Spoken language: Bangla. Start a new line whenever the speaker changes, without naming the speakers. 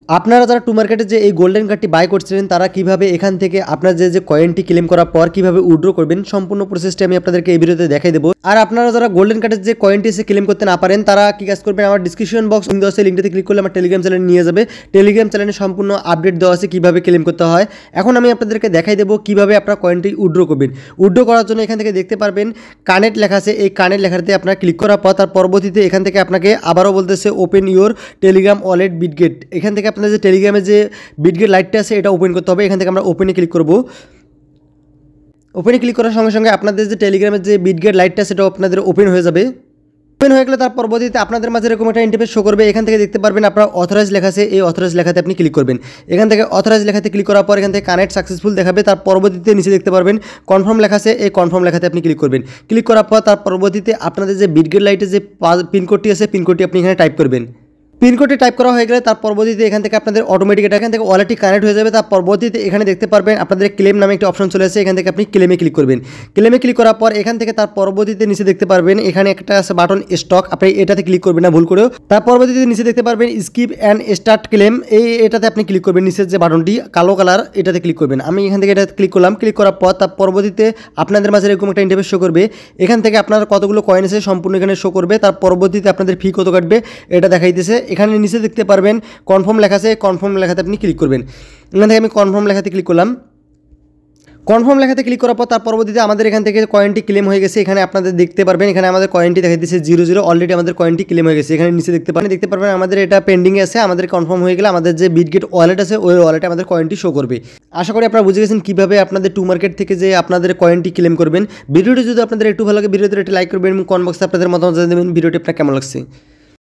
আপনারা যারা টু মার্কেটে যে এই গোল্ডেন কার্ডটি বাই করছিলেন তারা কিভাবে এখান থেকে আপনার যে কয়েনটি ক্লেম করার পর কিভাবে উইথড্র করবেন সম্পূর্ণ প্রসেসটি আমি আপনাদেরকে এই ভিডিওতে দেখাই দেবো। আর আপনারা যারা গোল্ডেন কার্ডের যে কয়েনটি এসে ক্লেম করতে না পারেন তারা কি কাজ করবেন, আমার ডিসক্রিপশন বক্স দেওয়া আছে লিঙ্কটাতে ক্লিক করলে আমার টেলিগ্রাম চ্যানেলে নিয়ে যাবে। টেলিগ্রাম চ্যানেলে সম্পূর্ণ আপডেট দেওয়া আছে কিভাবে ক্লেম করতে হয়। এখন আমি আপনাদেরকে দেখাই দেবো কিভাবে আপনারা কয়েনটি উইথড্র করবেন। উইথড্র করার জন্য এখান থেকে দেখতে পারবেন কানেক্ট লেখা আছে, এই কানেক্ট লেখাতে আপনারা ক্লিক করার পর তার পরবর্তীতে এখান থেকে আপনাকে আবারও বলতেছে open your Telegram wallet Bitget. এখান থেকে আপনাদের যে টেলিগ্রামে যে বিটগেট লাইটটা আছে এটা ওপেন করতে হবে। এখান থেকে আমরা ওপেনে ক্লিক করব। ওপেনে ক্লিক করার সঙ্গে সঙ্গে আপনাদের যে টেলিগ্রামের যে বিটগেট লাইটটা সেটা আপনাদের ওপেন হয়ে যাবে। ওপেন হয়ে গেলে তার পরবর্তীতে আপনাদের মাঝে এরকম একটা ইন্টারফেস শো করবে। এখান থেকে দেখতে পারবেন আপনার অথরাইজ লেখা আছে, এই অথরাইজ লেখাতে আপনি ক্লিক করবেন। এখান থেকে অথরাইজ লেখাতে ক্লিক করার পর এখান থেকে কানেক্ট সাকসেসফুল দেখাবে। তার পরবর্তীতে নিচে দেখতে পারবেন কনফার্ম লেখা আছে, এই কনফার্ম লেখাতে আপনি ক্লিক করবেন। ক্লিক করার পর তার পরবর্তীতে আপনাদের যে বিটগেট লাইটের যে পিনকোডটি আছে পিনকোডটি আপনি এখানে টাইপ করবেন। পিনকোডটি টাইপ করা হয়ে গেলে তার পরবর্তীতে এখান থেকে আপনাদের অটোমেটিক এখান থেকে ওয়ালেটটি কানেক্ট হয়ে যাবে। তার পরবর্তীতে এখানে দেখতে পারবেন আপনাদের ক্লেম নামে একটা অপশন চলে আসে, এখান থেকে আপনি ক্লেমে ক্লিক করবেন। ক্লেমে ক্লিক করার পর এখান থেকে তার পরবর্তীতে নিচে দেখতে পারবেন এখানে একটা আছে বাটন স্টক, আপনি এটাতে ক্লিক করবেন না ভুল করেও। তার পরবর্তীতে নিচে দেখতে পারবেন স্কিপ অ্যান্ড স্টার্ট ক্লেম, এটাতে আপনি ক্লিক করবেন। নিচের যে বাটনটি কালো কালার এটাতে ক্লিক করবেন। আমি এখান থেকে এটা ক্লিক করলাম। ক্লিক করার পর তার পরবর্তীতে আপনাদের মাঝে এরকম একটা ইন্টারফেস শো করবে। এখান থেকে আপনার কতগুলো কয়েন আছে সম্পূর্ণ এখানে শো করবে। তার পরবর্তীতে আপনাদের ফি কত কাটবে এটা দেখাইতেছে। এখানে নিচে দেখতে পারবেন কনফার্ম লেখা আছে, কনফার্ম লেখাতে আপনি ক্লিক করবেন। এখান থেকে আমি কনফার্ম লেখাতে ক্লিক করলাম। কনফার্ম লেখাতে ক্লিক করার পর তার পরবর্তীতে আমাদের এখান থেকে কয়েনটি ক্লেম হয়ে গেছে। এখানে আপনাদের দেখতে পারবেন এখানে আমাদের কয়েনটি দেখাইতেছে 00, অলরেডি আমাদের কয়েনটি ক্লেম হয়ে গেছে। এখানে নিচে দেখতে পারবেন আমাদের এটা পেন্ডিংয়ে আছে। আমাদের কনফার্ম হয়ে গেলে আমাদের যে বিটগেট ওয়ালেট আছে ওই ওয়ালেটে আমাদের কয়েনটি শো করবে। আশা করি আপনারা বুঝে গেছেন কীভাবে আপনাদের টু মার্কেট থেকে যে আপনাদের কয়েনটি ক্লেম করবেন। ভিডিওটি যদি আপনাদের একটু ভালো লাগে ভিডিওতে একটি লাইক করবেন এবং কমেন্ট বক্সে আপনাদের মতামত জানিয়ে দেবেন ভিডিওটি আপনার কেমন লাগছে।